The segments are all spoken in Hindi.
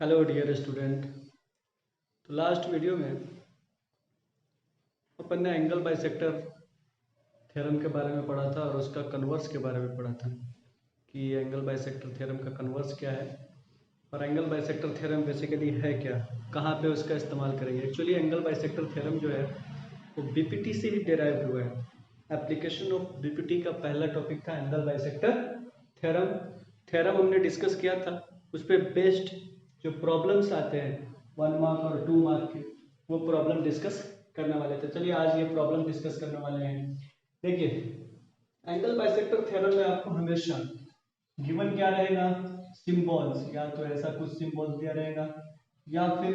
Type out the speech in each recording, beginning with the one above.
Hello dear student. तो लास्ट वीडियो में अपन ने एंगल बाइसेक्टर थ्योरम के बारे में पढ़ा था और उसका कन्वर्स के बारे में पढ़ा था कि एंगल बाइसेक्टर थ्योरम का कन्वर्स क्या है और एंगल बाइसेक्टर थ्योरम बेसिकली है क्या, कहाँ पे उसका इस्तेमाल करेंगे। एक्चुअली एंगल बाइसेक्टर थ्योरम जो है वो बीपीटी से ही डेराइव हुआ है। एप्लीकेशन ऑफ बीपीटी का पहला टॉपिक था एंगल बाइसेक्टर थ्योरम। थ्योरम हमने डिस्कस किया था, उस पर बेस्ड जो प्रॉब्लम्स आते हैं 1 मार्क और 2 मार्क के, वो प्रॉब्लम डिस्कस करने वाले थे। चलिए आज ये प्रॉब्लम डिस्कस करने वाले हैं। देखिए, एंगल बाइसेक्टर थ्योरम में आपको हमेशा गिवन क्या रहेगा, सिंबल्स, या तो ऐसा कुछ सिंबल्स दिया रहेगा या फिर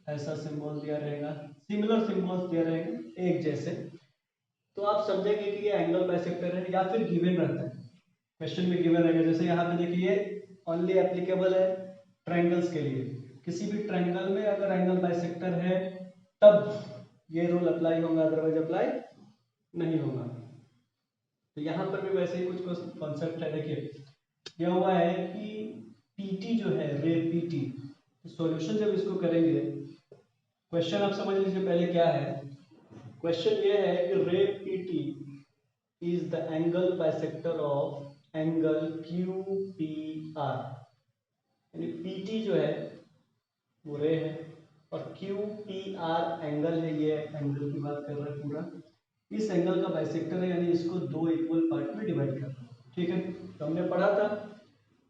ऐसा सिंबल दिया रहेगा, सिमिलर सिंबल्स दिया रहेगा एक जैसे। तो आप समझेंगे कि ये एंगल बाइसेक्टर है या फिर गिवन रहता है। क्वेश्चन में गिवन रहेगा, जैसे यहाँ पे देखिए ओनली एप्लीकेबल है ट्रायंगल्स के लिए। किसी भी ट्रायंगल में अगर एंगल बाइसेक्टर है तब ये रूल अप्लाई होगा, अदरवाइज अप्लाई नहीं होगा। तो यहाँ पर भी वैसे ही कुछ कॉन्सेप्ट है। देखिए क्या हुआ है कि पीटी जो है रे पीटी, तो सॉल्यूशन जब इसको करेंगे, क्वेश्चन आप समझ लीजिए पहले क्या है। क्वेश्चन ये है कि रे PT is the angle bisector of angle Q P R. यानी पीटी जो है वो रे है और क्यू पी आर एंगल है, ये एंगल की बात कर रहा है पूरा। इस एंगल का बाइसेक्टर है, यानी इसको दो इक्वल पार्ट में डिवाइड करना है। ठीक है, तो हमने पढ़ा था,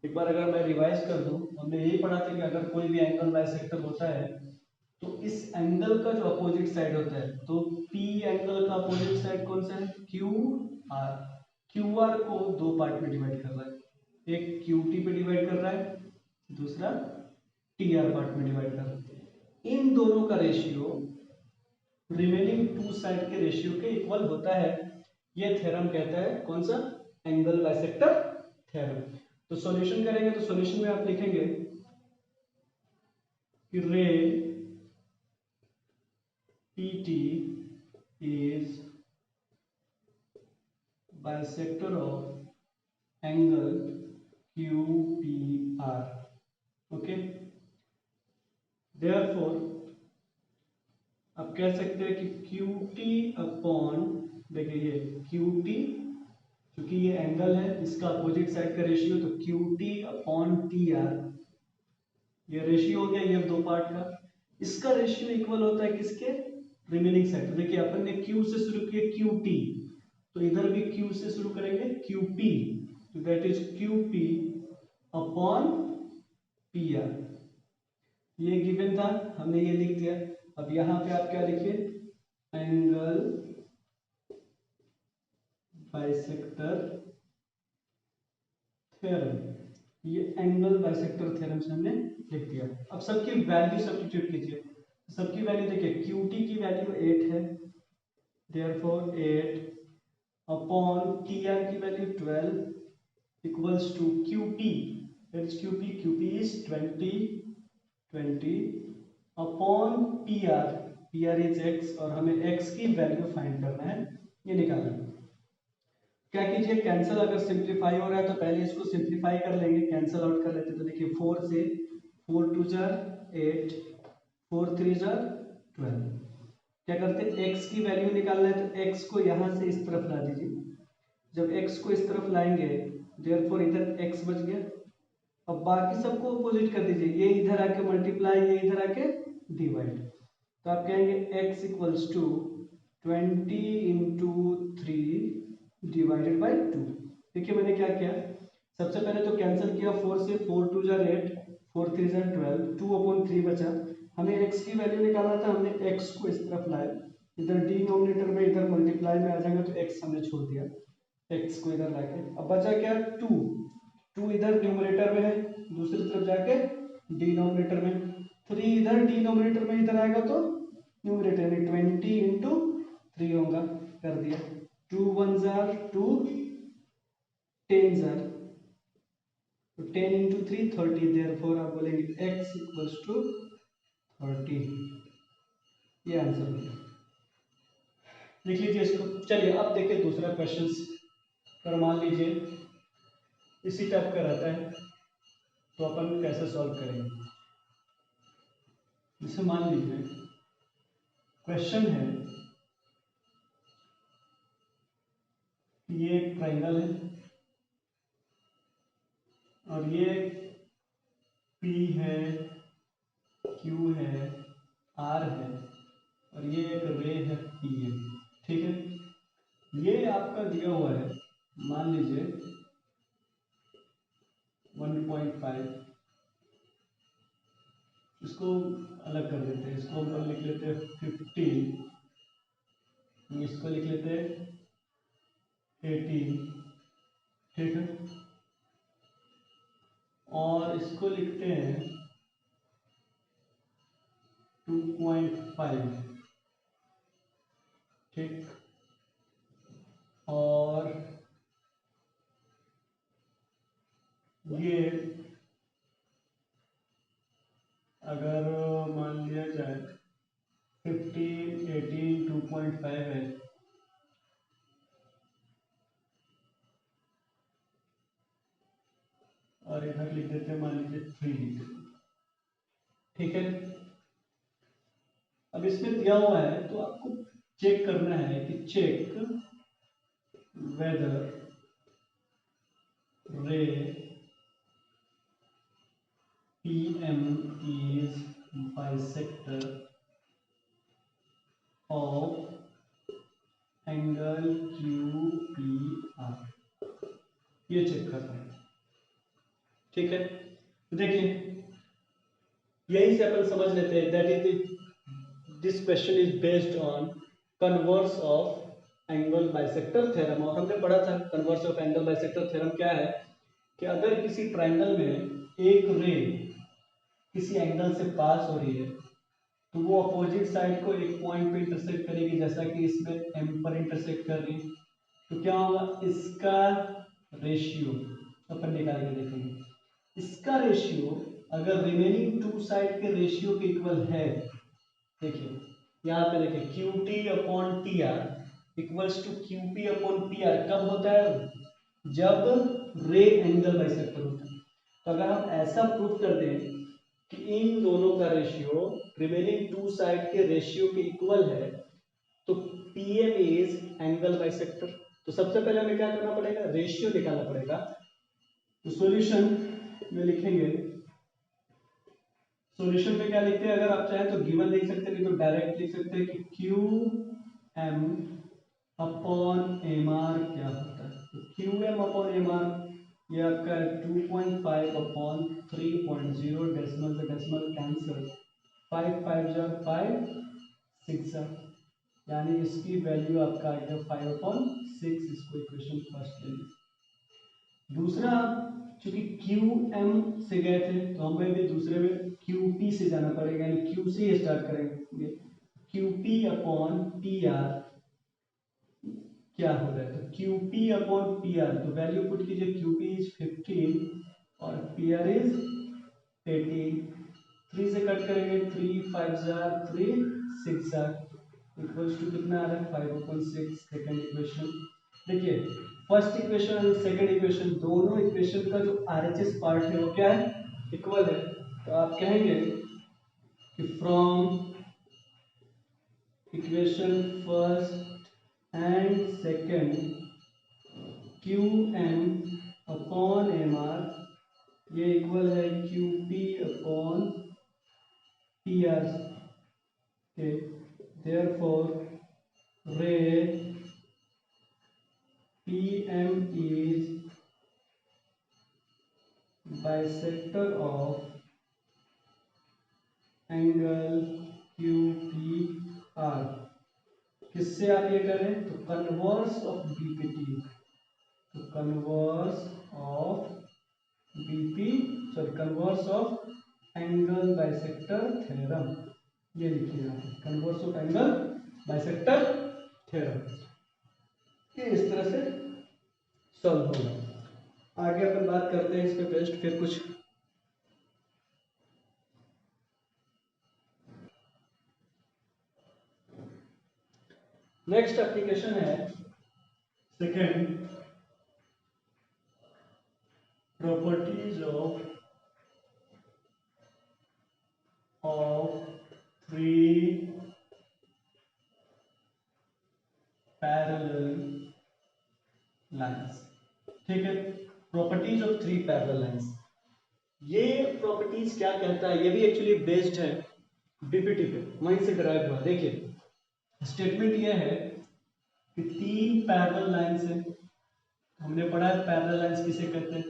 एक बार अगर मैं रिवाइज कर दूं, हमने यही पढ़ा था कि अगर कोई भी एंगल बाइसेक्टर होता है तो इस एंगल का जो अपोजिट साइड होता है, तो पी एंगल का अपोजिट साइड कौन सा है, क्यू आर। क्यू आर को दो पार्ट में डिवाइड कर रहा है, एक क्यू टी पे डिवाइड कर रहा है, दूसरा टी आर पार्ट में डिवाइड कर रहा है। इन दोनों का रेशियो रिमेनिंग टू साइड के रेशियो के इक्वल होता है। ये थ्योरम कहता है कौन सा, एंगल बाइसेक्टर थ्योरम। तो सॉल्यूशन करेंगे तो सॉल्यूशन में आप लिखेंगे कि रे PT is bisector of angle QPR. Okay, therefore आप कह सकते हैं कि QT अपॉन, देखिए ये QT, क्योंकि ये एंगल है, इसका अपोजिट साइड का रेशियो, तो QT अपॉन TR, ये रेशियो हो गया ये दो पार्ट का। इसका रेशियो इक्वल होता है किसके, रिमेनिंग साइड। तो देखिए अपन ने Q से शुरू किया QT, तो इधर भी Q से शुरू करेंगे QP, तो that is QP upon PR। ये गिवन था, हमने ये लिख दिया। अब यहाँ पे आप क्या लिखिए, एंगल बाइसेक्टर थ्योरम। ये एंगल बाइसेक्टर थ्योरम से हमने लिख दिया। अब सबकी वैल्यू सब्स्टिट्यूट कीजिए। सबकी वैल्यू देखिए, QT की वैल्यू 8 है, देयरफॉर 8 अपॉन TR की value 12 equals to QP, that is QP is 20 upon PR is x, और हमें x की वैल्यू फाइंड करना है, ये निकालना है। क्या कीजिए, कैंसिल अगर सिंप्लीफाई हो रहा है तो पहले इसको सिंप्लीफाई कर लेंगे, कैंसिल आउट कर लेते। तो देखिए 4 से 4 2 जार 8, 4 3 जार 12। क्या करते हैं, x की वैल्यू निकालना है तो x को यहाँ से इस तरफ ला दीजिए। जब x को इस तरफ लाएंगे, देयरफॉर इधर x बच गया। अब बाकी सबको अपोजिट कर दीजिए, ये इधर आके मल्टीप्लाई, ये इधर आके डिवाइड। तो आप कहेंगे x equals to 20 into 3 divided by 2। देखिए मैंने क्या किया, सबसे पहले तो कैंसिल किया, 4 से 4 2 जार 8, 4 3 जार 12, 2 अपॉन 3 बचा। हमें x की वैल्यू निकालना था, हमने x को इस तरफ लाया, इधर डिनोमिनेटर में इधर मल्टीप्लाई में आ जाएगा, तो x हमने छोड़ दिया, x को इधर लाके। अब बचा क्या, 2 इधर न्यूमरेटर में है, दूसरी तरफ जाके डिनोमिनेटर में, 3 इधर डिनोमिनेटर में इधर आएगा तो न्यूमरेटर में 20 इंटू 3 होगा, कर दिया। 2 1 जार 2, 10 जार, तो 10 इंटू 3 30, देयरफॉर आप बोलेंगे x इक्वल्स टू 30। ये आंसर हो गया, लिख लीजिए इसको। चलिए अब देखिए दूसरा क्वेश्चन, पर मान लीजिए इसी टाइप का रहता है, तो अपन कैसे सॉल्व करेंगे। जैसे मान लीजिए क्वेश्चन है कि ये एक ट्रायंगल है और ये P है, Q है, R है और ये एक रे है PM। ठीक है, ये आपका दिया हुआ है, मान लीजिए 1.5, इसको अलग कर देते हैं, इसको हम लिख लेते हैं 15, इसको लिख लेते हैं 18। ठीक है, और इसको लिखते हैं 2.5। ठीक, और ये अगर मान लिया जाए 15, 18, 2.5 है, और इधर लिख देते हैं मान लीजिए 3 लिख देते हैं। ठीक है, अब इसमें दिया हुआ है तो आपको चेक करना है कि चेक वेदर रे PM is bisector of angle QPR, ये चेक करना है। ठीक है, तो देखिए यही से अपन समझ लेते हैं that is this question is based on converse of angle bisector theorem. और हमने पढ़ा था converse of angle bisector theorem क्या है कि अगर किसी ट्रायंगल में एक रे किसी एंगल से पास हो रही है तो वो अपोजिट साइड को एक पॉइंट पे इंटरसेक्ट करेगी, जैसा कि इसमें M पर इंटरसेक्ट कर रही है, तो क्या होगा, इसका रेशियो अपन निकाल के देखेंगे। इसका रेशियो अगर रिमेनिंग टू साइड के रेशियो के इक्वल है, देखिए यहाँ पे देखिए QT upon TR equals to QP upon PR कब होता है, जब रे एंगल बाइसेक्टर होता है। तो अगर हम ऐसा प्रूफ कर दें कि इन दोनों का रेशियो रिमेनिंग टू साइड के रेशियो के इक्वल है तो PM इज एंगल बाइसेक्टर। तो सबसे पहले हमें क्या करना पड़ेगा, रेशियो निकालना पड़ेगा। तो सॉल्यूशन में लिखेंगे, सॉल्यूशन में क्या लिखते हैं, अगर आप चाहें तो गिवन लिख सकते हैं, नहीं तो डायरेक्ट लिख सकते हैं कि QM अपॉन MR क्या होता है। तो QM अपॉन MR ये आपका 2.5 अपॉन 3.0, डेसिमल से डेसिमल कैंसिल, 5 5 जा 5 6 जा, यानी इसकी वैल्यू आपका आ गया 5/6। इसको इक्वेशन फर्स्ट ले लीजिए। दूसरा, चूंकि QM से गए थे तो हमें भी दूसरे में QP से जाना पड़ेगा, यानी Q से स्टार्ट करेंगे। QP अपॉन PR क्या हो रहा है, तो QP अपॉन PR, तो वैल्यू पुट कीजिए, QP इज 15 और PR इज 18। 3 से कट करेंगे, 3 5 जा 3 6 जा इक्वल्स टू कितना आ रहा है 5/6। सेकंड इक्वेशन देखिए, फर्स्ट इक्वेशन और सेकंड इक्वेशन, दोनों इक्वेशन का जो RHS पार्ट है वो क्या है, इक्वल है। तो आप कहेंगे कि from equation first and second QM upon MR ये इक्वल है QP अपॉन PR के, therefore ray PM is bisector of angle QPR। किससे आप ये करें, तो कन्वर्स ऑफ BPT, तो converse of BP sorry converse of angle bisector theorem, ये लिखिए आप, converse of angle bisector theorem. ये इस तरह से सॉल्व होगा। आगे अपन बात करते हैं इस पे बेस्ट फिर कुछ। नेक्स्ट एप्लीकेशन है second, properties of 3 parallel lines. ठीक है, प्रॉपर्टीज ऑफ 3 पैरेलल लाइंस। ये प्रॉपर्टीज क्या कहता है, ये भी एक्चुअली बेस्ड है बीपीटी पे, वहीं से डिराइव हुआ। देखिए स्टेटमेंट ये है कि 3 पैरेलल लाइंस है। हमने पढ़ा है पैरेलल लाइंस किसे कहते हैं।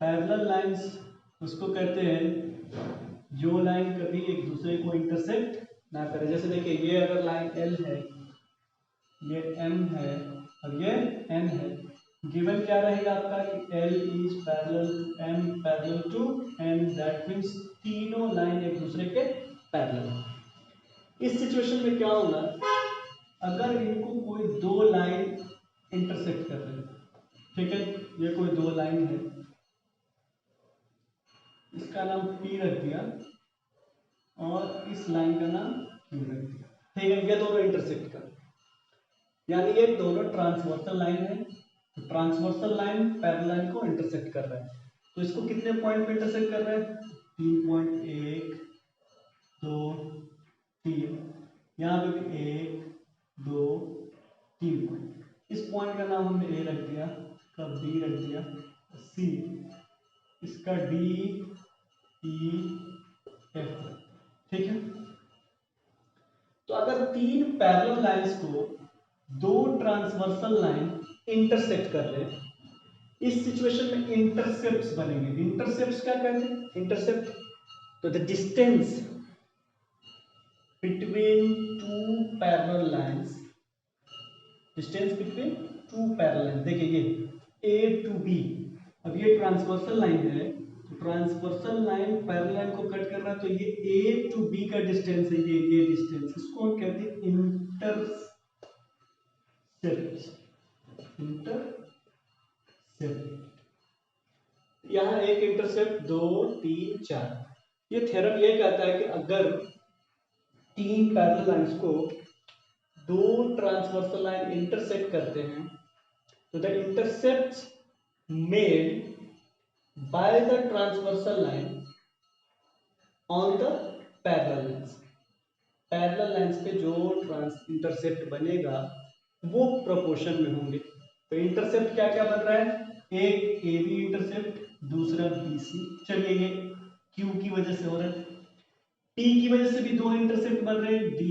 पैरेलल लाइंस उसको कहते हैं जो लाइन कभी एक दूसरे को इंटरसेक्ट ना करे। जैसे देखिए ये अगर लाइन L है, ये M है और ये N है, गिवन क्या रहेगा आपका कि L is parallel to M parallel to N, that means तीनों लाइन एक दूसरे के पैरेलल। इस सिचुएशन में क्या होगा, अगर इनको कोई दो लाइन इंटरसेक्ट कर रहे हैं, ठीक है, ये कोई दो लाइन है, इसका नाम P रख दिया और इस लाइन का नाम Q रख दिया, ठीक है, ये दोनों इंटरसेक्ट कर, यानी ये दोनों ट्रांसवर्सल लाइन है। तो ट्रांसवर्सल लाइन पैरेलल लाइन को इंटरसेक्ट कर रहा है, तो इसको कितने पॉइंट पे इंटरसेक्ट कर रहा है, 3.1 2 3, यहाँ पे भी 1 2 3 पॉइंट। इस पॉइंट का नाम हमने A रख दिया, इसका B रख दिया, C, इसका D E F, ठीक है। तो अगर 3 पैरेलल लाइंस को दो ट्रांसवर्सल लाइन इंटरसेक्ट कर रहे हैं, इस सिचुएशन में इंटरसेप्ट्स बनेंगे। इंटरसेप्ट्स क्या कहते हैं, इंटरसेप्ट तो the distance between two parallel lines, distance between two parallel line. देखिए ये A टू B, अब ये ट्रांसवर्सल लाइन है, तो ट्रांसवर्सल लाइन पैरेलल लाइन को कट कर रहा है, तो ये A टू B का डिस्टेंस है, ये डिस्टेंस, इसको हम कहते हैं इंटरसेप्ट। यहाँ एक इंटरसेप्ट 2 3 4। ये थ्योरम ये कहता है कि अगर 3 पैरेलल लाइंस को दो ट्रांसवर्सल लाइन इंटरसेक्ट करते हैं, तो the intercepts made by the transversal line on the parallel lines, parallel lines पे जो इंटरसेप्ट बनेगा वो प्रोपोर्शन में होंगे। तो इंटरसेप्ट क्या क्या बन रहा है, एक AB इंटरसेप्ट, दूसरा BC। चलिए ये Q की वजह से हो रहा है, P की वजह से भी दो इंटरसेप्ट बन रहे हैं, D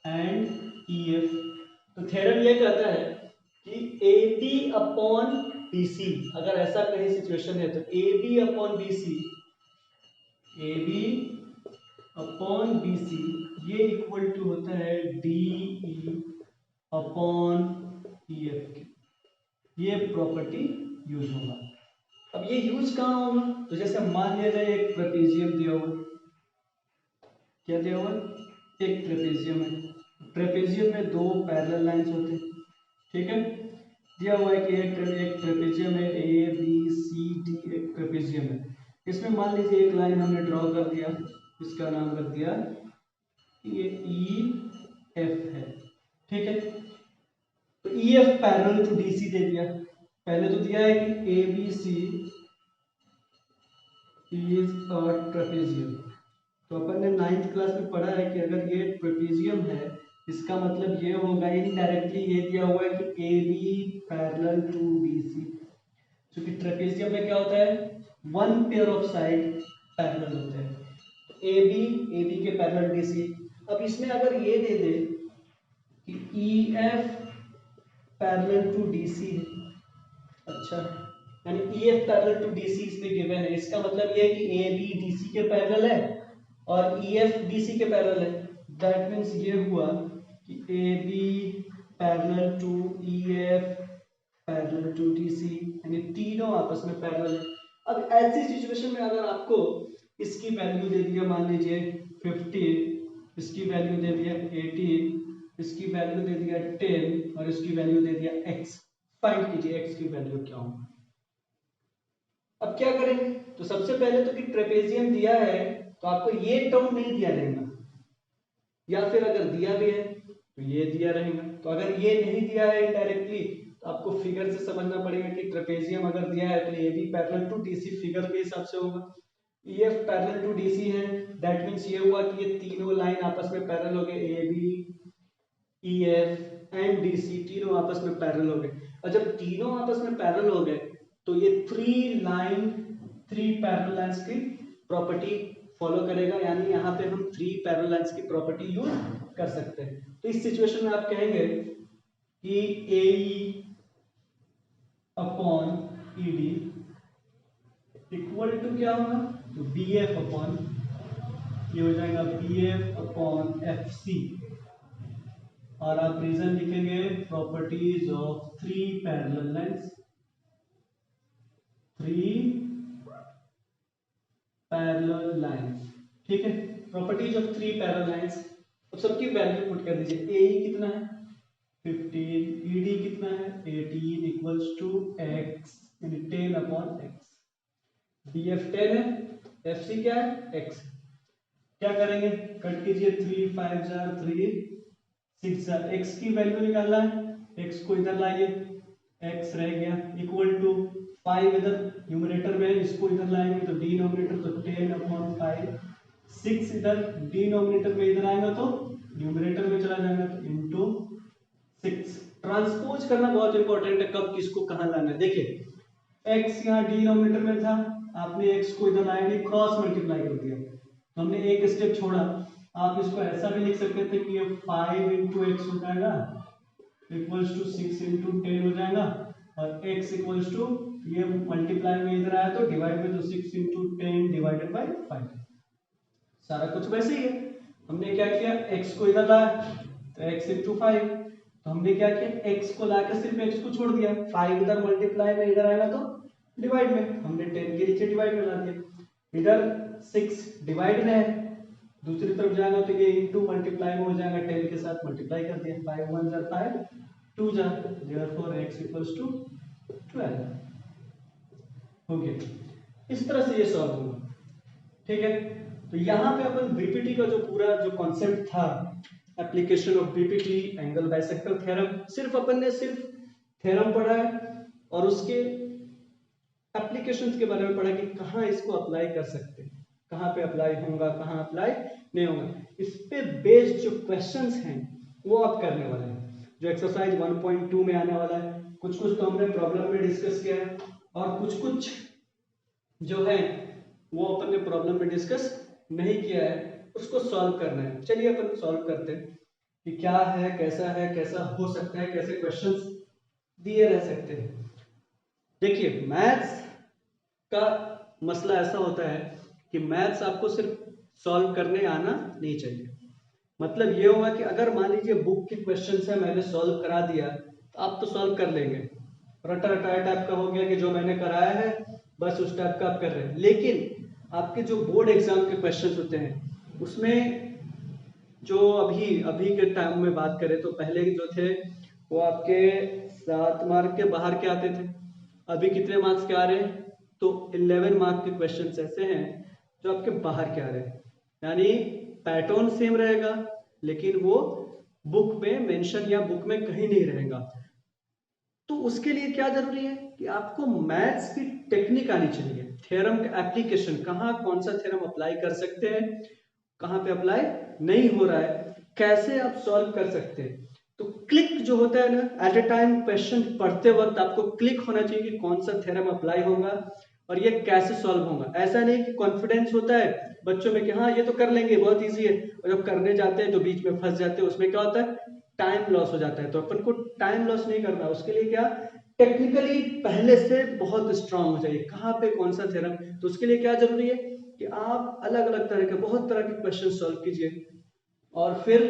एंड EF। तो थ्योरम ये कहता है कि AB अपॉन BC, अगर ऐसा कहीं सिचुएशन है तो AB upon BC, AB upon BC ये इक्वल टू होता है DE अपॉन EF के। ये प्रॉपर्टी यूज होगा। अब ये यूज कहाँ होगा, तो जैसे मान लिया जाए एक ट्रेपेजियम दिया हुआ, क्या दिया हुआ, एक ट्रेपेजियम है, ट्रेपेजियम में दो पैरेलल लाइंस होते हैं, ठीक है, दिया हुआ है कि एक ट्रेपेजियम है, ABCD एक ट्रेपेजियम है। इसमें मान लीजिए एक लाइन हमने ड्रॉ कर दिया, इसका नाम रख दिया ये EF है, ठीक है। तो EF पैरेलल टू DC दे दिया, पहले तो दिया है कि ABC इज अ ट्रेपेजियम। तो अपन ने 9th क्लास में पढ़ा है कि अगर ये ट्रेपेजियम है, इसका मतलब ये होगा, इनडायरेक्टली ये दिया हुआ है कि AB पैरेलल टू BC, क्योंकि ट्रेपेजियम में क्या होता है, one pair of side parallel होते हैं, AB के पैरेलल DC। अब इसमें अगर ये दे दे कि EF पैरेलल टू DC है, अच्छा, यानी EF पैरेलल टू DC इसमें गिवन है, इसका मतलब ये है कि AB DC के पैरेलल है और EF DC के पैरेलल है। दैट मींस ये हुआ कि AB parallel to EF parallel to DC, यानी तीनों आपस में पैरेलल है। अब ऐसी सिचुएशन में अगर आपको इसकी वैल्यू दे दिया, मान लीजिए 50, इसकी वैल्यू दे दिया 80, इसकी वैल्यू दे दिया 10 और इसकी वैल्यू दे दिया x, फाइंड कीजिए x की वैल्यू क्या होगी। अब क्या करेंगे, तो सबसे पहले तो कि ट्रेपेजियम दिया है तो आपको ये टर्म नहीं दिया रहेगा, या फिर अगर दिया भी है तो ये दिया रहेगा। तो अगर ये नहीं दिया है इनडायरेक्टली, तो आपको फिगर से समझना पड़ेगा कि ट्रेपेजियम अगर दिया है तो AB parallel to DC figure के हिसाब से होगा। EF पैरेलल टू DC है, दैट मीन्स ये हुआ कि ये तीनों लाइन आपस में पैरेलल हो गए, AB EF एंड DC तीनों आपस में पैरेलल हो गए। और जब तीनों आपस में पैरेलल हो गए तो ये थ्री पैरेलल लाइंस की प्रॉपर्टी फॉलो करेगा, यानी यहाँ पे हम थ्री पैरेलल लाइंस की प्रॉपर्टी यूज कर सकते हैं। तो इस सिचुएशन में आप कहेंगे कि AE upon ED equal to क्या होगा, तो BF अपॉन ये हो जाएगा BF अपॉन FC, और आप रीजन लिखेंगे properties of three parallel lines, ठीक है, properties of three parallel lines. अब सबकी वैल्यू पुट कर दीजिए, AE कितना है 15, ED कितना है 18 इक्वल्स टू x यानी 10 अपॉन x, BF 10 है, FC क्या है x। क्या करेंगे, कट कीजिए, 3 5 जार 3 6 जार, x की वैल्यू निकालना है, x को इधर लाइए, x रह गया इक्वल टू 5 इधर न्यूमरेटर में, इसको इधर लाएंगे तो डिनोमिनेटर तो 10 अपॉन 5, 6 इधर डिनोमिनेटर में इधर आएगा तो न्यूमरेटर में चला जाएगा तो इनटू 6। ट्रांसपोज करना बहुत इंपॉर्टेंट है, कब किसको कहां लाना है। देखिए x यहाँ डिनोमिनेटर में था, आपने x को इधर लाया नहीं, क्रॉस मल्टीप्लाई कर दिया, तो हमने एक स्टेप छोड़ा। आप इसको ऐसा भी लिख सकते थे कि ये 5 इंटू एक्स हो जाएगा इक्वल्स टू 6 इंटू 10 हो जाएगा, और x इक्वल्स टू ये मल्टीप्लाई में इधर आया तो डिवाइड में, तो 6 इंटू 10 डिवाइडेड बाई 5, सारा कुछ वैसे ही है। हमने क्या किया, x को इधर लाया तो x इंटू 5, तो हमने क्या किया, x को लाके सिर्फ x को छोड़ दिया, 5 इधर मल्टीप्लाई में इधर आएगा तो डिवाइड में, हमने 10 के नीचे डिवाइड में ला दिया, इधर 6 डिवाइड में है, दूसरी तरफ जाएगा तो ये इंटू मल्टीप्लाई में हो जाएगा, 10 के साथ मल्टीप्लाई कर दिया, 5 1 जार 5 2 जार, देयरफॉर x इक्वल्स टू 12 हो गया। इस तरह से ये सॉल्व होगा, ठीक है। तो यहाँ पे अपन बीपीटी का जो पूरा जो कॉन्सेप्ट था, application of BPT angle bisector theorem, सिर्फ अपन ने सिर्फ थ्योरम पढ़ा है और उसके एप्लीकेशंस के बारे में पढ़ा कि कहाँ इसको अप्लाई कर सकते हैं, कहाँ पे अप्लाई होगा, कहाँ अप्लाई नहीं होगा। इस पे बेस्ड जो क्वेश्चंस हैं वो आप करने वाले हैं, जो एक्सरसाइज 1.2 में आने वाला है। कुछ कुछ तो हमने प्रॉब्लम में डिस्कस किया है और कुछ कुछ जो है वो अपन ने प्रॉब्लम में डिस्कस नहीं किया है, उसको सॉल्व करना है। चलिए अपन सॉल्व करते हैं कि क्या है, कैसा हो सकता है, कैसे क्वेश्चंस दिए रह सकते हैं। देखिए मैथ्स का मसला ऐसा होता है कि मैथ्स आपको सिर्फ सॉल्व करने आना नहीं चाहिए। मतलब ये होगा कि अगर मान लीजिए बुक के क्वेश्चंस है, मैंने सॉल्व करा दिया तो आप तो सॉल्व कर लेंगे, रटा रटाया टाइप का हो गया कि जो मैंने कराया है बस उस टाइप का आप कर रहे हैं। लेकिन आपके जो बोर्ड एग्जाम के क्वेश्चंस होते हैं उसमें जो अभी के टाइम में बात करें तो पहले जो थे वो आपके 7 मार्क के बाहर के आते थे, अभी कितने मार्क्स के आ रहे हैं, तो 11 मार्क के क्वेश्चंस ऐसे हैं जो आपके बाहर के आ रहे हैं। यानी पैटर्न सेम रहेगा लेकिन वो बुक में मेंशन या बुक में कहीं नहीं रहेगा। तो उसके लिए क्या जरूरी है कि आपको मैथ्स की टेक्निक आनी चाहिए, थ्योरम का एप्लीकेशन, कहाँ कौन सा थ्योरम अप्लाई कर सकते हैं, कहाँ पे अप्लाई नहीं हो रहा है, कैसे आप सॉल्व कर सकते हैं। तो क्लिक जो होता है ना, एट ए टाइम क्वेश्चन पढ़ते वक्त आपको क्लिक होना चाहिए कि कौन सा थ्योरम अप्लाई होगा और ये कैसे सॉल्व होगा। ऐसा नहीं कि कॉन्फिडेंस होता है बच्चों में कि हाँ ये तो कर लेंगे, बहुत इजी है, और जब करने जाते हैं तो बीच में फंस जाते हैं, उसमें क्या होता है, टाइम लॉस हो जाता है। तो अपन को टाइम लॉस नहीं करना, उसके लिए क्या, टेक्निकली पहले से बहुत स्ट्रांग हो जाइए, कहाँ पे कौन सा थ्योरम। तो उसके लिए क्या जरूरी है कि आप अलग अलग तरह के, बहुत तरह के क्वेश्चन सॉल्व कीजिए और फिर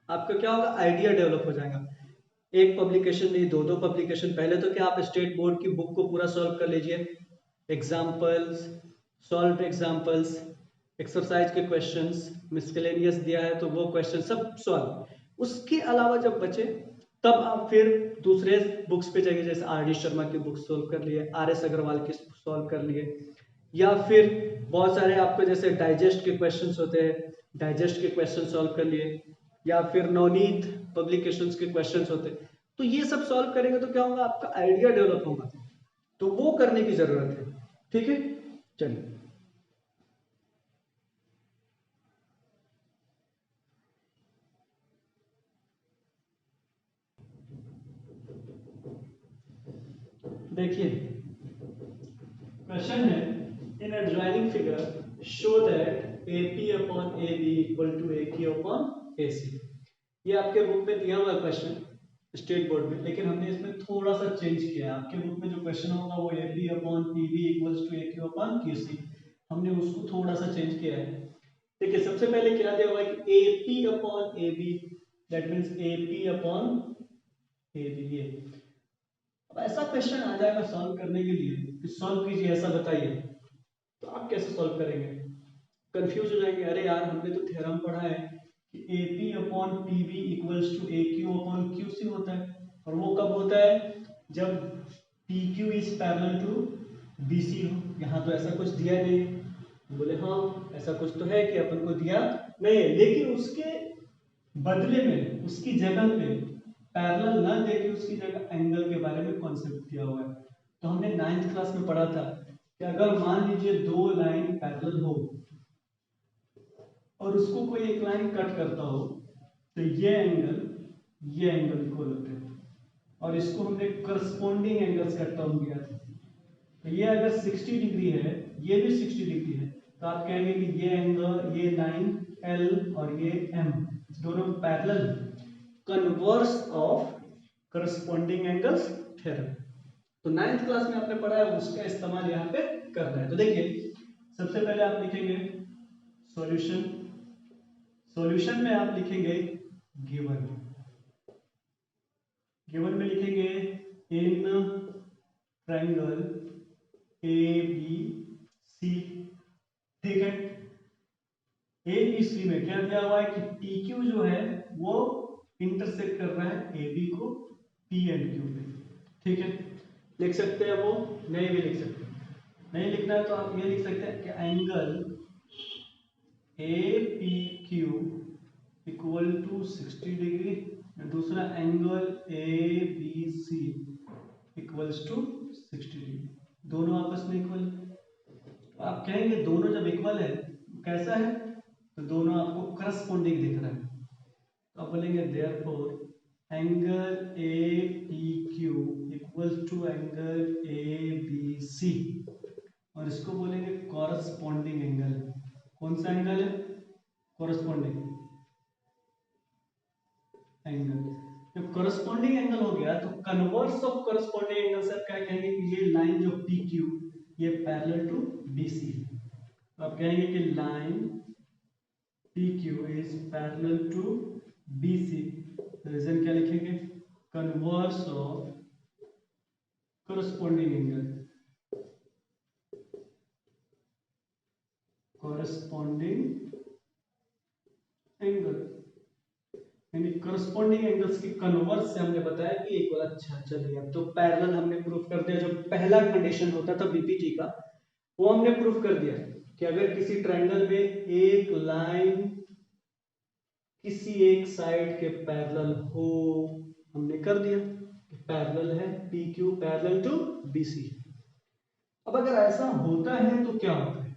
आपका क्या होगा, आइडिया डेवलप हो जाएगा। एक पब्लिकेशन नहीं, दो पब्लिकेशन। पहले तो क्या, आप स्टेट बोर्ड की बुक को पूरा सॉल्व कर लीजिए, एग्जाम्पल्स, सॉल्व एग्जाम्पल्स, एक्सरसाइज के क्वेश्चंस, मिसलेनियस दिया है तो वो क्वेश्चन सब सॉल्व। उसके अलावा जब बचे तब आप फिर दूसरे बुक्स पे जाइए, जैसे RD शर्मा की बुक सॉल्व कर लिए, RS अग्रवाल की सॉल्व कर लिए, या फिर बहुत सारे आपको जैसे डाइजेस्ट के क्वेश्चंस होते हैं, डाइजेस्ट के क्वेश्चन सॉल्व कर लिए, या फिर नवनीत पब्लिकेशंस के क्वेश्चंस होते हैं। तो ये सब सॉल्व करेंगे तो क्या होगा, आपका आइडिया डेवलप होगा, तो वो करने की जरूरत है। ठीक है, चलिए देखिए क्वेश्चन है, in a drawing figure show that AP upon AB equal to AQ upon AC। ये आपके बुक में दिया हुआ है क्वेश्चन स्टेट बोर्ड में, लेकिन हमने इसमें थोड़ा सा चेंज किया है। आपके बुक में जो क्वेश्चन होगा वो AP upon PB equals to AQ upon QC, हमने उसको थोड़ा सा चेंज किया है। देखिए सबसे पहले क्या दिया हुआ है कि AP upon AB, that means AP upon AB। ये अब ऐसा क्वेश्चन आ जाएगा सॉल्व करने के लिए कि सॉल्व कीजिए ऐसा बताइए, तो आप कैसे सॉल्व करेंगे? कंफ्यूज हो जाएंगे, अरे यार हमने तो थ्योरम पढ़ा है कि AP upon PB equals to AQ upon QC होता है, और वो कब होता है? जब PQ is parallel to BC हो। यहाँ तो ऐसा कुछ दिया नहीं। बोले हाँ ऐसा कुछ तो है कि अपन को दिया नहीं है, लेकिन उसके बदले में उसकी जगह पे पैरेलल ना देके उसकी जगह एंगल के बारे में कॉन्सेप्ट दिया हुआ है। तो हमने 9th क्लास में पढ़ा था कि अगर मान लीजिए दो लाइन पैरेलल हो और उसको कोई एक लाइन कट करता हो, तो ये एंगल इक्वल होते हैं, और इसको हमने करस्पॉन्डिंग एंगल्स का टर्म दिया था। तो ये अगर 60 डिग्री है, ये भी 60 डिग्री है, तो आप कहेंगे कि ये एंगल, ये लाइन L और ये M दोनों parallel, converse of corresponding angles theorem. तो 9th क्लास में आपने पढ़ा है, उसका इस्तेमाल यहाँ पे करना है। तो देखिए सबसे पहले आप लिखेंगे सॉल्यूशन। सॉल्यूशन में आप लिखेंगे गिवन। गिवन में लिखेंगे इन ट्रायंगल ABC, ठीक है। ABC में क्या दिया हुआ है कि PQ जो है वो इंटरसेक्ट कर रहा है AB को P एंड Q पे, ठीक है। लिख सकते हैं वो, नहीं भी लिख सकते, नहीं लिखना है तो आप ये लिख सकते हैं कि angle APQ equal to 60 degree, दूसरा angle ABC equals to 60 degree, दोनों आपस में इक्वल। आप कहेंगे दोनों जब इक्वल है कैसा है, तो दोनों आपको करस्पॉन्डिंग दिख रहा है, तो आप बोलेंगे therefore angle APQ equals to angle ABC, और इसको बोलेंगे कॉरस्पॉन्डिंग एंगल। कौन सा एंगल है? Corresponding angle. जब कॉरस्पॉन्डिंग एंगल हो गया तो कन्वर्स ऑफ कॉरस्पॉन्डिंग एंगल से आप क्या कहेंगे कि ये लाइन जो PQ ये पैरेलल टू BC है, तो आप कहेंगे कि line PQ is parallel to BC। Reason क्या लिखेंगे? Converse of corresponding angle, corresponding angle यानी करस्पॉन्डिंग एंगल्स की कन्वर्स से हमने बताया कि इक्वल। अच्छा चलिए, अब तो पैरेलल हमने प्रूफ कर दिया। जो पहला कंडीशन होता था बीपीटी का, वो हमने प्रूफ कर दिया कि अगर किसी ट्रायंगल में एक लाइन किसी एक साइड के पैरेलल हो, हमने कर दिया कि पैरेलल है PQ पैरेलल टू BC। अब अगर ऐसा होता है तो क्या होता है?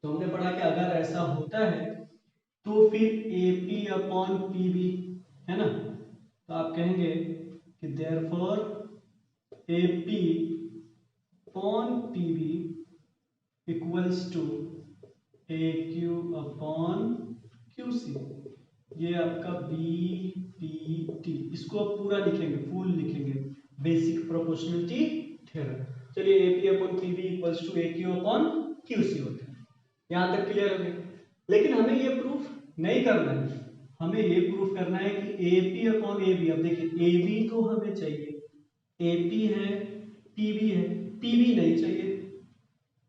तो हमने पढ़ा कि अगर ऐसा होता है तो फिर AP अपॉन PB है ना, तो आप कहेंगे कि therefore AP upon PB equals to AQ upon QC। ये आपका BPT, इसको आप पूरा लिखेंगे, फुल लिखेंगे, बेसिक प्रोपोर्शनलिटी थ्योरम। चलिए AP upon PB equals to AQ upon QC होता है। यहां तक क्लियर हो गया। लेकिन हमें ये प्रूफ नहीं करना है, हमें ये प्रूफ करना है कि AP अपॉन AB। अब देखिए AB तो हमें चाहिए, AP है, PB है, PB नहीं चाहिए,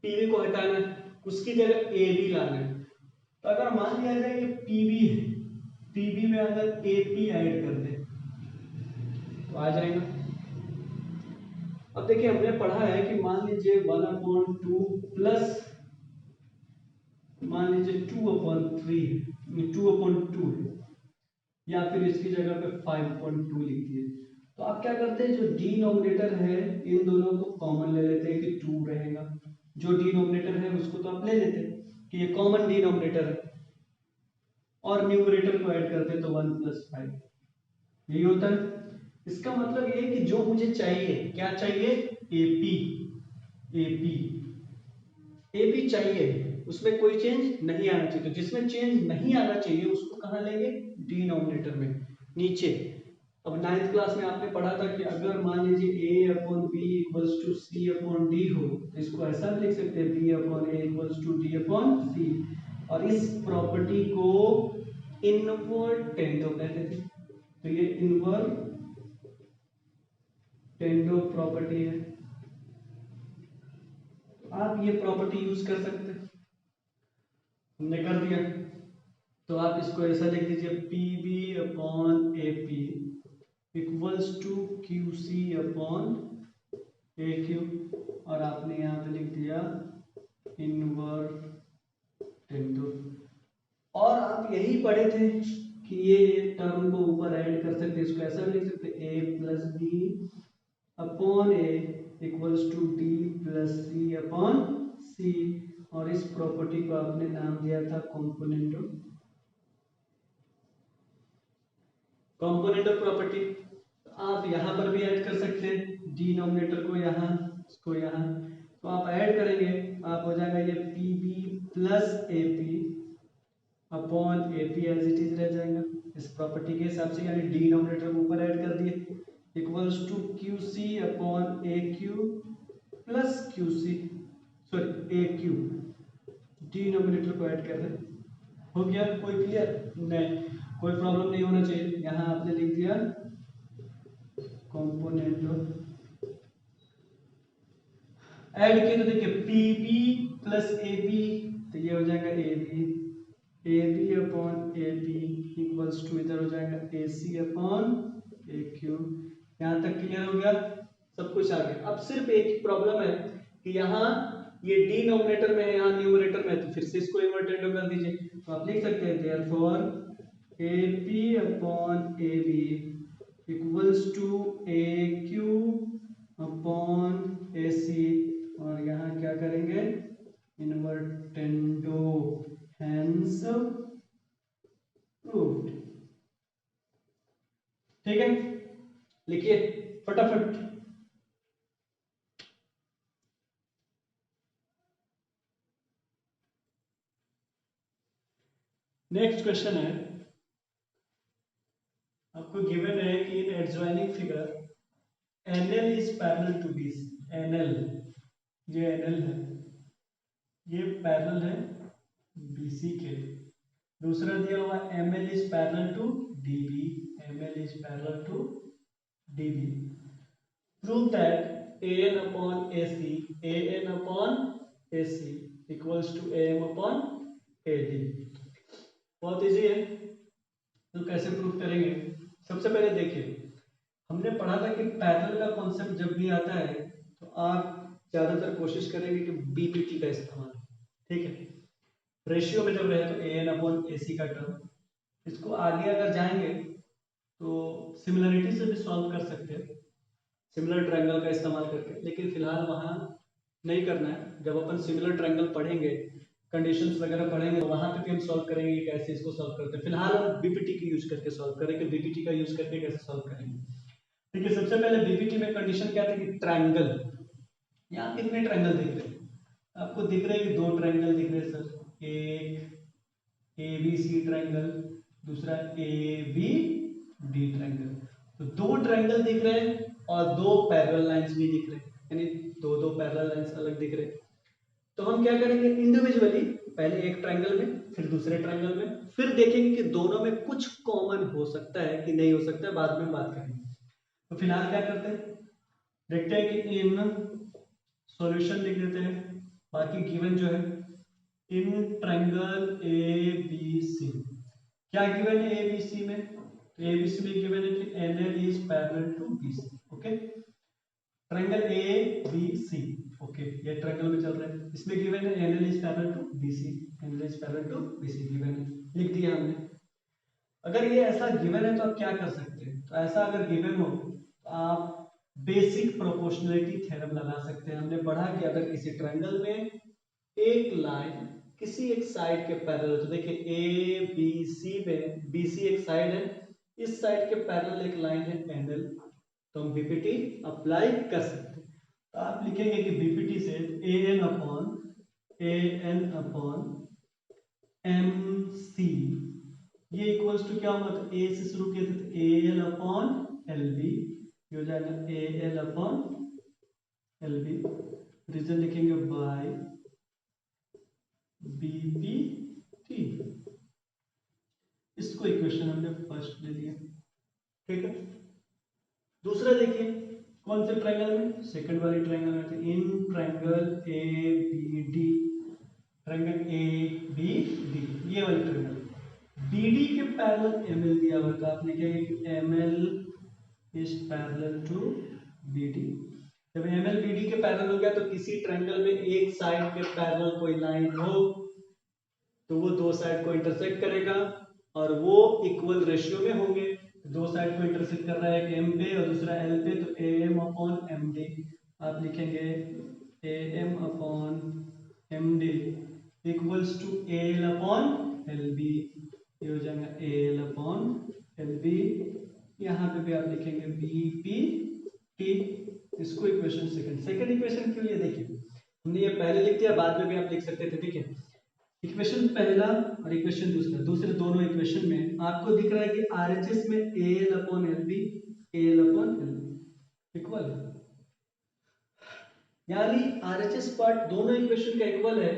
PB को हटाना है, उसकी जगह AB लाना है। तो अगर मान लिया जाए कि PB है, PB में अगर AP ऐड कर दे तो आ जाएगा। अब देखिए हमने पढ़ा है कि मान लीजिए 1/2 प्लस मान लीजिए 2/3, 2/2 है, या फिर इसकी जगह पे 5/2 लिख दिए। तो आप क्या करते हैं, जो डिनोमिनेटर है इन दोनों को कॉमन ले लेते हैं कि 2 रहेगा। जो डिनोमिनेटर है उसको तो आप ले लेते हैं कि ये कॉमन डिनोमिनेटर है, और न्यूमरेटर को ऐड करते हैं तो 1 + 5 यही होता है। इसका मतलब ये है कि जो मुझे चाहिए, क्या चाहिए, एपी, एपी, एपी चाहिए, उसमें कोई चेंज नहीं आना चाहिए। तो जिसमें चेंज नहीं आना चाहिए उसको कहाँ लेंगे, डिनोमिनेटर में, नीचे। अब 9th क्लास में आपने पढ़ा था कि अगर मान लीजिए a upon B equals to C upon D हो तो इसको ऐसा भी लिख सकते हैं b upon A equals to D upon C, और इस प्रॉपर्टी को इनवर्ट टेंडो कहते थे। तो ये इनवर्ट टेंडो प्रॉपर्टी है, आप ये प्रॉपर्टी यूज कर सकते हैं, हमने कर दिया। तो आप इसको ऐसा लिख दीजिए, P B upon A P equals to Q C upon A Q, और आपने यहाँ पे लिख दिया इनवर्ट टेंडो। और आप यही पढ़े थे कि ये टर्म को ऊपर ऐड कर सकते हैं, इसको ऐसा भी लिख सकते हैं, A plus B upon A equals to D plus C upon C, और इस प्रॉपर्टी को आपने नाम दिया था कॉम्पोनेंटो, कॉम्पोनेंटो प्रॉपर्टी। आप यहाँ पर भी ऐड कर सकते हैं, डिनोमिनेटर को यहाँ, इसको यहाँ, तो आप ऐड करेंगे, आप हो जाएगा ये P B plus A P upon A P as it is रह जाएगा इस प्रॉपर्टी के हिसाब से, यानी डिनोमिनेटर को ऊपर ऐड कर दिए, equals to Q C upon A Q plus Q C, sorry A Q, denominator को ऐड कर रहे, हो गया। कोई क्लियर, नहीं कोई प्रॉब्लम नहीं होना चाहिए। यहाँ आपने लिख दिया कॉम्पोनेंटो, ऐड किया तो देखिए P B plus A B, तो ये हो जाएगा A B upon A B equals to इधर हो जाएगा ए सी अपॉन ए क्यू। यहाँ तक क्लियर हो गया, सब कुछ आ गया। अब सिर्फ एक ही प्रॉब्लम है कि यहाँ ये डिनोमिनेटर में है, यहाँ न्यूमरेटर में है, तो फिर से इसको इन्वर्टेड कर दीजिए। तो आप लिख सकते हैं therefore A P upon A B equals to A Q upon A C, और यहाँ क्या करेंगे, इन्वर्टेंडो, हेंस प्रूव्ड। ठीक है, लिखिए फटाफट। नेक्स्ट क्वेश्चन है, आपको गिवन है कि in adjoining figure NL is parallel to BC, NL, ये NL है, ये पैरेलल है BC के। दूसरा दिया हुआ ML is parallel to DB, ML is parallel to DB। Prove that AN upon AC, AN upon AC equals to AM upon AD। बहुत इजी है, तो कैसे प्रूव करेंगे। सबसे पहले देखिए, हमने पढ़ा था कि पैरेलल का कॉन्सेप्ट जब भी आता है तो आप ज्यादातर कोशिश करेंगे कि बीपीटी का इस्तेमाल, ठीक है, रेशियो में जब रहे तो एन अपॉन एसी का टर्म। इसको आगे अगर जाएंगे तो सिमिलरिटी से भी सॉल्व कर सकते हैं, सिमिलर ट्रायंगल का इस्तेमाल करके, लेकिन फिलहाल वहाँ नहीं करना है। जब अपन सिमिलर ट्रायंगल पढ़ेंगे, कंडीशंस वगैरह पढ़ेंगे, तो वहाँ पे भी हम सॉल्व करेंगे कि कैसे इसको सॉल्व करते हैं। फिलहाल हम बीपीटी की यूज करके सॉल्व करेंगे, बीपीटी का यूज करके कैसे सॉल्व करेंगे। देखिए सबसे पहले बीपीटी में कंडीशन क्या था कि ट्रायंगल, यहाँ कितने ट्रायंगल दिख रहे हैं आपको, दिख रहे हैं कि दो ट्रायंगल दिख रहे हैं सर, एक ABC ट्रायंगल, दूसरा ABD ट्रायंगल। तो दो ट्रायंगल दिख रहे हैं और दो पैरेलल लाइंस भी दिख रहे हैं, यानी दो दो पैरेलल लाइंस अलग दिख रहे हैं। तो हम क्या करेंगे, इंडिविजुअली पहले एक ट्रायंगल में, फिर दूसरे ट्रायंगल में, फिर देखेंगे कि दोनों में कुछ कॉमन हो सकता है कि नहीं हो सकता है, बाद में बात करेंगे। तो फिलहाल क्या करते हैं, देखते हैं कि इन सॉल्यूशन लिख देते हैं, बाकी गिवन जो है इन ट्रायंगल ABC, क्या गिवन है ABC में, तो ABC में गिवन है कि NL is parallel to BC, okay, triangle ABC, okay, ये ट्रायंगल में चल रहा है, इसमें गिवन है NL is parallel to BC, NL is parallel to BC given है, लिख दिया हमने। अगर ये ऐसा गिवन है तो आप क्या कर सकते हैं, तो ऐसा अगर गिवन हो तो आप बेसिक प्रोपोर्शनलिटी थ्योरम लगा सकते हैं। हमने पढ़ा कि अगर किसी ट्रायंगल में एक लाइन किसी एक साइड के पैरेलल, तो देखिए ABC में BC एक साइड है, इस साइड के पैरेलल एक लाइन है NL, तो हम बीपीटी अप्लाई कर सकते हैं। तो आप लिखेंगे कि बीपीटी से ए एन अपॉन एम सी, ये इक्वल्स टू क्या होगा, तो ए से शुरू किए थे तो A L upon L B, ये हो जाएगा A L upon L B, reason लिखेंगे बाय बीपीटी। इसको इक्वेशन हमने फर्स्ट ले लिया, ठीक है। दूसरा देखिए कौन से ट्रायंगल में, सेकंड वाली ट्रायंगल में, तो in triangle A B D, triangle A B D, ये वाली ट्रायंगल बी डी के पैरेलल एम एल दिया हुआ, तो आपने क्या किया, M L is parallel to B D. जब एम एल बी डी के पैरेलल हो गया तो किसी ट्रायंगल में एक साइड के पैरेलल कोई लाइन हो तो वो दो साइड को इंटरसेक्ट करेगा और वो इक्वल रेशियो में होंगे। दो साइड को इंटरसेक्ट कर रहा है एक एम पे और दूसरा एल पे, तो A M upon M D, आप लिखेंगे A M upon M D equals to A L upon L B, ये हो जाएगा A L upon L B. यहाँ पे भी आप लिखेंगे बी पी टी, इसको इक्वेशन सेकंड इक्वेशन क्यों, ये देखिए हमने ये पहले लिख दिया, बाद में भी आप लिख सकते थे, ठीक है। इक्वेशन पहला और इक्वेशन दूसरा, दूसरे दोनों इक्वेशन में आपको दिख रहा है कि आरएचएस में A L upon L B, A L upon L B equal है, यानी आरएचएस पार्ट दोनों इक्वेशन का इक्वल है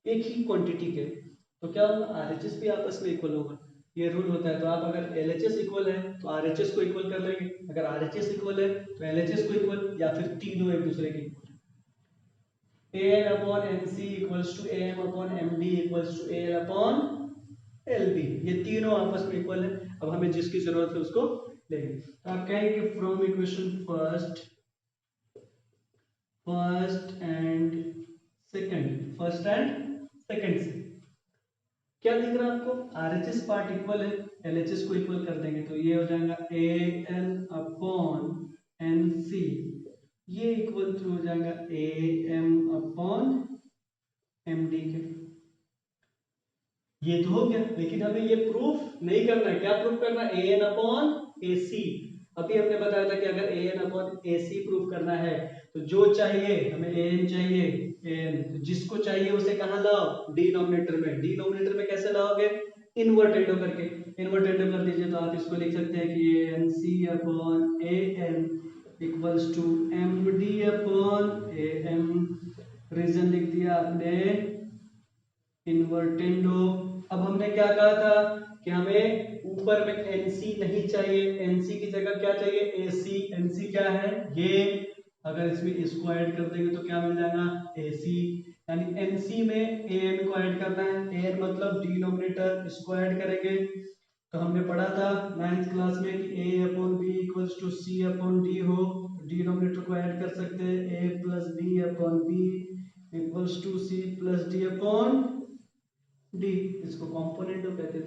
एक ही क्वांटिटी के, तो क्या होगा, आरएचएस भी आपस में इक्वल होगा, ये रूल होता है। तो आप अगर एलएचएस इक्वल है तो आरएचएस को इक्वल कर लेंगे, अगर आरएचएस इक्वल है तो एलएचएस को इक्वल, या फिर तीनों एक दूसरे के equal. an upon nc equals to am upon md equals to al upon lb, ये तीनों आपस में इक्वल है। अब हमें जिसकी जरूरत है उसको लेंगे, तो आप कहेंगे कि from equation first and second से क्या दिख रहा है आपको, आरएचएस पार्ट इक्वल है, एलएचएस को इक्वल कर देंगे तो ये हो जाएगा a n upon n c, ये इक्वल टू हो जाएगा a M upon M d के। ये तो हो गया, लेकिन हमें ये प्रूफ नहीं करना है, क्या प्रूफ करना है, ए एन अपॉन ए सी। अभी हमने बताया था कि अगर ए n upon A C proof करना है तो जो चाहिए हमें ए एन चाहिए, ए एन तो जिसको चाहिए उसे कहाँ लाओ, डिनोमिनेटर में। डिनोमिनेटर में कैसे लाओगे, इनवर्टेंडो करके, इनवर्टेंडो कर दीजिए तो आप इसको लिख सकते हैं कि A N C upon A N equals to M D upon A M, reason लिख दिया आपने इनवर्टेंडो। अब हमने क्या कहा था कि हमें ऊपर में एनसी नहीं चाहिए, एनसी की जगह क्या चाहिए, एसी। एनसी क्या है, ये अगर इसमें इसको ऐड कर देंगे तो क्या मिल जाएगा, एसी, यानी एनसी में एन को ऐड करना है, एन मतलब डिनोमिनेटर, इसको ऐड करेंगे। तो हमने पढ़ा था 9th क्लास में कि a upon B equals to C upon D हो, डिनोमिनेटर को ऐड कर सकते हैं, a plus B upon B equals to c plus d upon d, इसको कंपोनेंट कहते थे।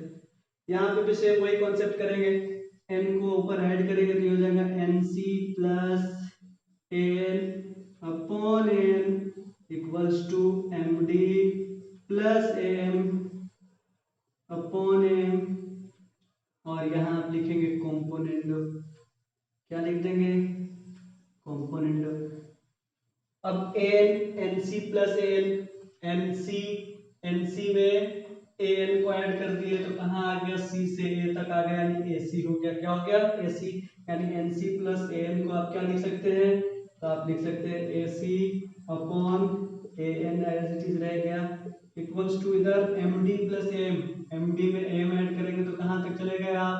यहाँ पे भी सेम वही कॉन्सेप्ट करेंगे, n को ऊपर ऐड करेंगे तो ये हो जाएगा nc plus an upon n equals to md plus am upon m, और यहाँ आप लिखेंगे कंपोनेंट, क्या लिख देंगे, कंपोनेंट। अब an nc plus an, nc में an को ऐड कर दिए तो कहाँ आ गया, c से a तक आ गया, यानी ac हो गया, क्या हो गया, ac, यानी nc प्लस an को आप क्या लिख सकते हैं, तो आप लिख सकते हैं ac upon an as it is रह गया इक्वल्स टू इधर md प्लस am, md में am ऐड करेंगे तो कहाँ तक चले गए आप,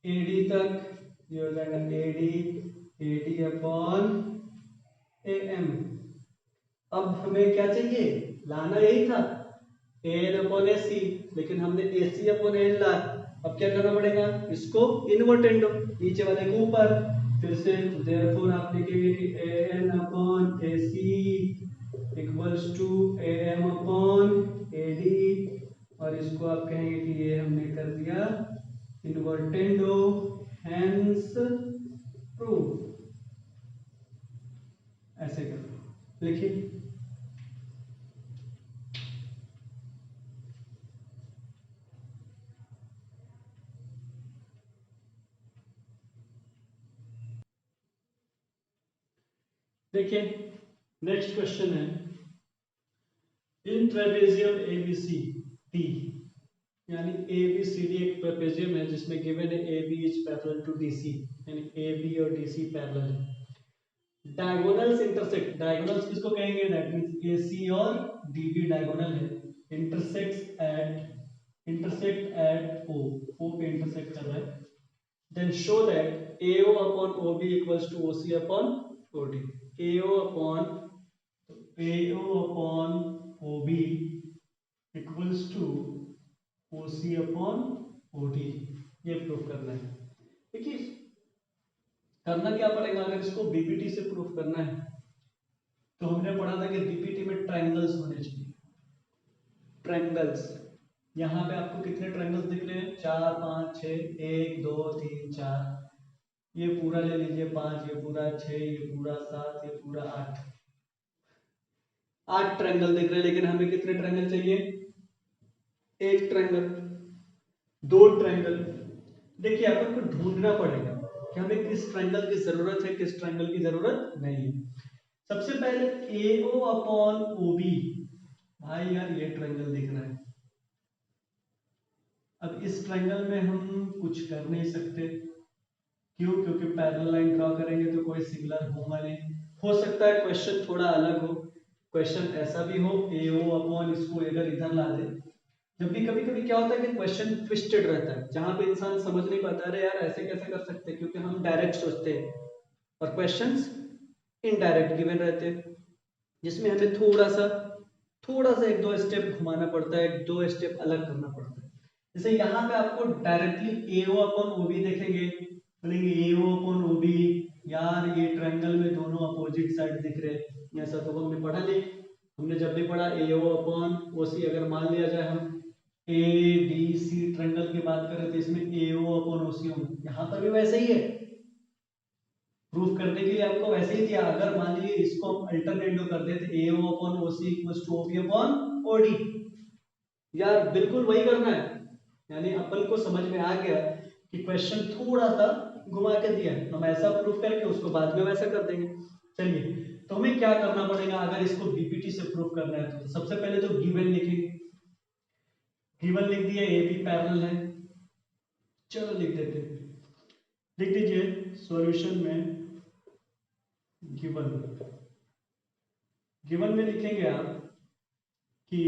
ad तक, ये हो जाएगा ad अपॉन am। अब हमें क्या चाहिए, लाना यही था an अपॉन ac, लेकिन हमने ac अपॉन an ला। अब क्या करना पड़ेगा, इसको इनवर्टेंडो, नीचे वाले को ऊपर, फिर से देयरफॉर आप लिखेंगे कि an upon ac equals to am upon ad, और इसको आप कहेंगे कि ये हमने कर दिया इनवर्टेंडो, हेंस प्रूफ, ऐसे करो, लिखिए। देखिए नेक्स्ट क्वेश्चन है, इन ट्रेपेजियम ABCD, यानी ABCD एक ट्रेपेजियम है जिसमें गिवन है AB is parallel to DC, यानी AB और DC पैरेलल है। डायगोनल्स इंटरसेक्ट, डायगोनल्स किसको कहेंगे, दैट मींस AC और DB डायगोनल है, इंटरसेक्ट एट O पे इंटरसेक्ट कर रहा है, then show that AO upon OB equals to OC upon OD, AO upon OB equals to OC upon OD, ये प्रूफ करना है। देखिए करना क्या पड़ेगा, अगर इसको BPT से प्रूफ करना है तो हमने पढ़ा था कि BPT में ट्रायंगल्स होने चाहिए, ट्रायंगल्स। यहाँ पे आपको कितने ट्रायंगल्स दिख रहे हैं, 4 5 6, 1 2 3 4, ये पूरा ले लीजिए 5, ये पूरा 6, ये पूरा 7, ये पूरा 8 ट्रायंगल दिख रहे हैं। लेकिन हमें कितने ट्रायंगल चाहिए, एक ट्रायंगल, दो ट्रायंगल। देखिए अपन को ढूंढना पड़ेगा कि हमें किस ट्रायंगल की जरूरत है, किस ट्रायंगल की जरूरत नहीं है। सबसे पहले AO अपॉन OB, भाई यार ये ट्रायंगल दिख रहा है, अब इस ट्रायंगल में हम कुछ कर नहीं सकते, क्यों, क्योंकि पैरेलल लाइन ड्रॉ करेंगे तो कोई सिमिलर होगा नहीं। हो सकता है क्वेश्चन थोड़ा अलग हो, क्वेश्चन ऐसा भी हो AO अपॉन इसको अगर इधर ला दे। जब भी कभी कभी क्या होता है कि क्वेश्चन ट्विस्टेड रहता है, जहां पे इंसान समझ नहीं पाता, अरे यार ऐसे कैसे कर सकते हैं, क्योंकि हम डायरेक्ट सोचते हैं और क्वेश्चंस इनडायरेक्ट गिवन रहते हैं, जिसमें हमें थोड़ा सा एक दो स्टेप घुमाना पड़ता है, एक दो स्टेप अलग करना पड़ता है। जैसे यहाँ पे आपको डायरेक्टली AO अपॉन OB देखेंगे, बोलेंगे AO अपॉन OB, यार ये ट्रायंगल में दोनों अपोजिट साइड दिख रहे हैं, ऐसा तो हमने पढ़ा नहीं। हमने जब भी पढ़ा AO अपॉन OC, अगर मान लिया जाए हम ADC ट्रायंगल की बात करें तो इसमें AO अपॉन OC होगा, यहाँ पर भी वैसे ही है। प्रूफ करने के लिए आपको वैसे ही दिया, अगर मान लीजिए इसको हम अल्टरनेटिव कर देते AO upon OC equals to OB upon OD, यार बिल्कुल वही करना है। यानी अपन को समझ में आ गया कि क्वेश्चन थोड़ा सा घुमा के दिया है, हम ऐसा प्रूफ करके उसको बाद में वैसा कर देंगे। चलिए तो हमें क्या करना पड़ेगा अगर इसको BPT से प्रूफ करना है तो सबसे पहले तो गिवन लिखेंगे, गिवन लिख दिया AB पैरेलल है, चलो लिख देते हैं, लिख दीजिए सॉल्यूशन में गिवन, गिवन में लिखेंगे आप कि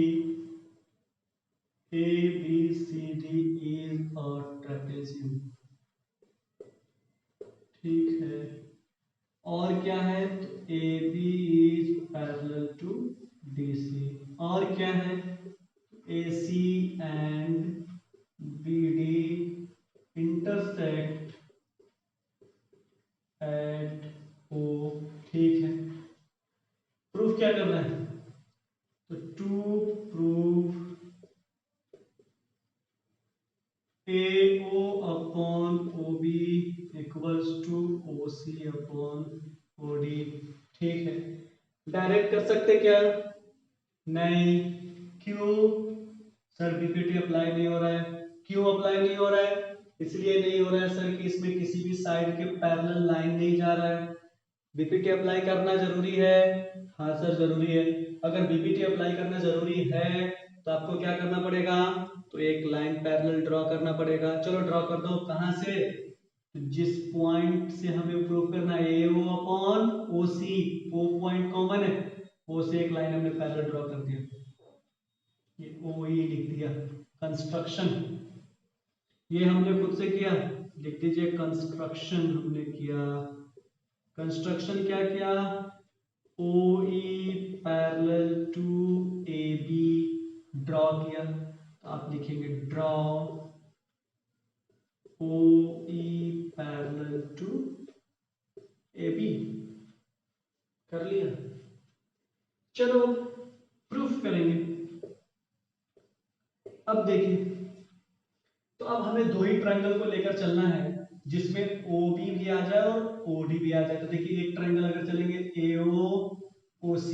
ABCD इज अ ट्रेपेजियम, ठीक है, और क्या है तो AB is parallel to DC, और क्या है AC and BD intersect at O, ठीक है। प्रूफ क्या करना है, तो to prove AO upon OB equals to OC upon OD, ठीक है। डायरेक्ट कर सकते क्या, नहीं, क्यों सर BPT अप्लाई नहीं हो रहा है, क्यों अप्लाई नहीं हो रहा है, इसलिए नहीं हो रहा है सर कि इसमें किसी भी साइड के पैरेलल लाइन नहीं जा रहा है। BPT अप्लाई करना जरूरी है, हाँ सर जरूरी है। अगर BPT अप्लाई करना जरूरी है तो आपको क्या करना पड़ेगा, तो एक लाइन पैरेलल ड्रॉ करना पड़ेगा। चलो ड्रॉ कर दो, कहां से, तो जिस पॉइंट से हमें प्रूव करना है AO अपॉन OC, वो पॉइंट कॉमन है, O से एक लाइन हमने पैरेलल ड्रॉ कर दिया, ये OE लिख दिया। कंस्ट्रक्शन ये हमने खुद से किया, लिख दीजिए कंस्ट्रक्शन हमने किया। कंस्ट्रक्शन क्या किया, OE parallel to AB draw किया, तो आप लिखेंगे draw OE parallel to AB, कर लिया। चलो प्रूफ करेंगे। अब देखिए, तो अब हमें दो ही ट्रायंगल को लेकर चलना है जिसमें OB भी आ जाए और OD भी आ जाए। तो देखिए एक ट्रायंगल अगर चलेंगे AO OC,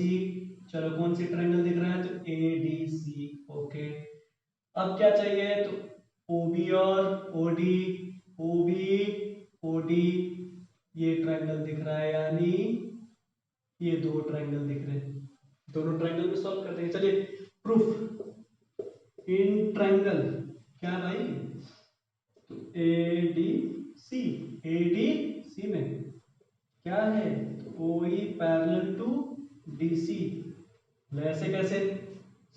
चलो कौन सी ट्रायंगल दिख रहा है, तो ADC, ओके। अब क्या चाहिए, तो OB और OD, OB OD, ये ट्रायंगल दिख रहा है, यानी ये दो ट्रायंगल दिख रहे हैं, दोनों ट्रायंगल में सॉल्व करते हैं। चलिए प्रूफ इन ट्रायंगल क्या भाई, तो ADC में क्या है, तो OE पैरेलल टू DC। वैसे कैसे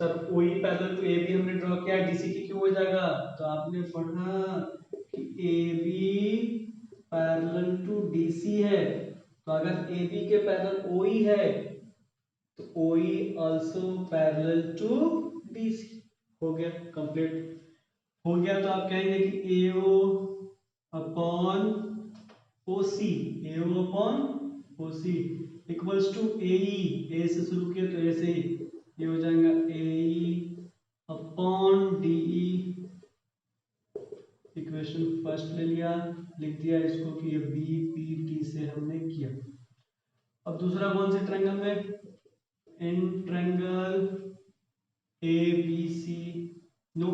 sir, OE parallel to AB हमने ड्रॉ किया, DC की क्यों हो जाएगा, तो आपने पढ़ा कि AB पैरेलल टू DC है, तो अगर AB के पैरेलल OE है तो OE also parallel to DC। हो गया कंप्लीट, हो गया। तो आप कहेंगे कि AO upon OC, AO upon OC equals to AE, A से शुरू किया तो A से ही, ये हो जाएगा AE upon DE। Equation first ले लिया, लिख दिया इसको कि ये BPT से हमने किया। अब दूसरा कौन से ट्रायंगल में, in triangle ABC, no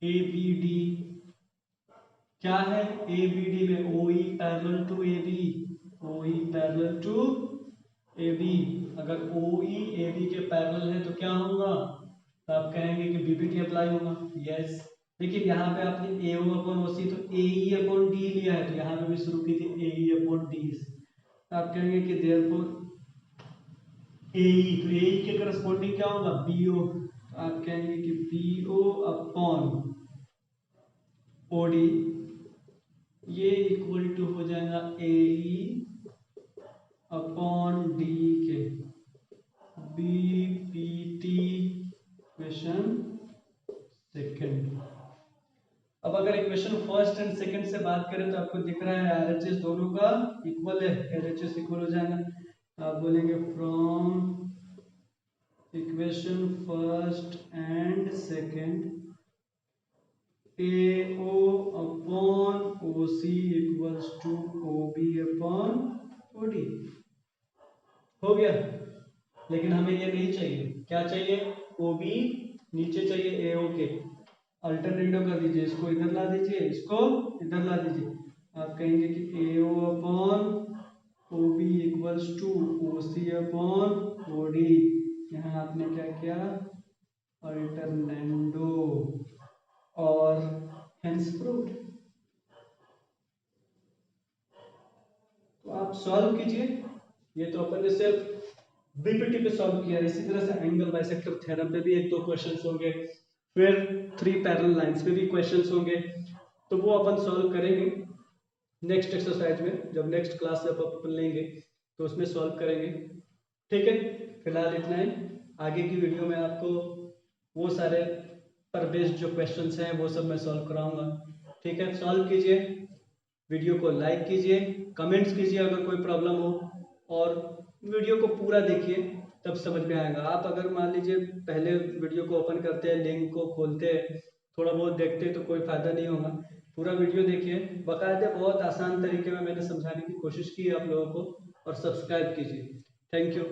ABD, क्या है ABD में OE parallel to AB, OE parallel to AB। अगर OE AB के पैरेलल है तो क्या होगा, तो आप कहेंगे कि BPT अप्लाई होगा। यस, देखिए यहाँ पे आपने AO अपॉन OC तो AE अपॉन D लिया है, तो यहाँ पे भी शुरू की थी AE अपॉन D से, तो आप कहेंगे कि देयरफॉर AE, तो AE के करस्पॉन्डिंग क्या होगा BO, तो आप कहेंगे कि BO अपॉन OD ये इक्वल टू हो जाएगा AE अपॉन D के BPT इक्वेशन सेकंड। अब अगर इक्वेशन फर्स्ट एंड सेकंड से बात करें तो आपको दिख रहा है RHS दोनों का इक्वल है, LHS इक्वल हो जाएगा। आप बोलेंगे from equation first and second AO upon OC equals to OB upon OD। हो गया, लेकिन हमें ये नहीं चाहिए, क्या चाहिए, OB नीचे चाहिए AO के, अल्टरनेटिव कर दीजिए, इसको इधर ला दीजिए, इसको इधर ला दीजिए। आप कहेंगे कि AO upon OB equals to OC upon OD। यहाँ आपने क्या किया, अल्टरनेंडो और हेंस प्रूव्ड। तो आप सॉल्व कीजिए, ये तो अपन ने सिर्फ BPT पे सॉल्व किया। इसी तरह से एंगल बाइसेक्टर थ्योरम पे भी एक दो क्वेश्चंस होंगे, फिर 3 पैरेलल लाइंस पे भी क्वेश्चंस होंगे, तो वो अपन सॉल्व करेंगे नेक्स्ट एक्सरसाइज में, जब नेक्स्ट क्लास जब अपन लेंगे तो उसमें सॉल्व करेंगे। ठीक है, फिलहाल इतना ही, आगे की वीडियो में आपको वो सारे पर बेस्ड जो क्वेश्चंस हैं वो सब मैं सॉल्व कराऊंगा। ठीक है, सॉल्व कीजिए, वीडियो को लाइक कीजिए, कमेंट्स कीजिए अगर कोई प्रॉब्लम हो, और वीडियो को पूरा देखिए तब समझ में आएगा। आप अगर मान लीजिए पहले वीडियो को ओपन करते हैं, लिंक को खोलते हैं, थोड़ा बहुत देखते हैं तो कोई फायदा नहीं होगा। पूरा वीडियो देखिए, बाकायदे बहुत आसान तरीके में मैंने समझाने की कोशिश की है आप लोगों को, और सब्सक्राइब कीजिए। Thank you.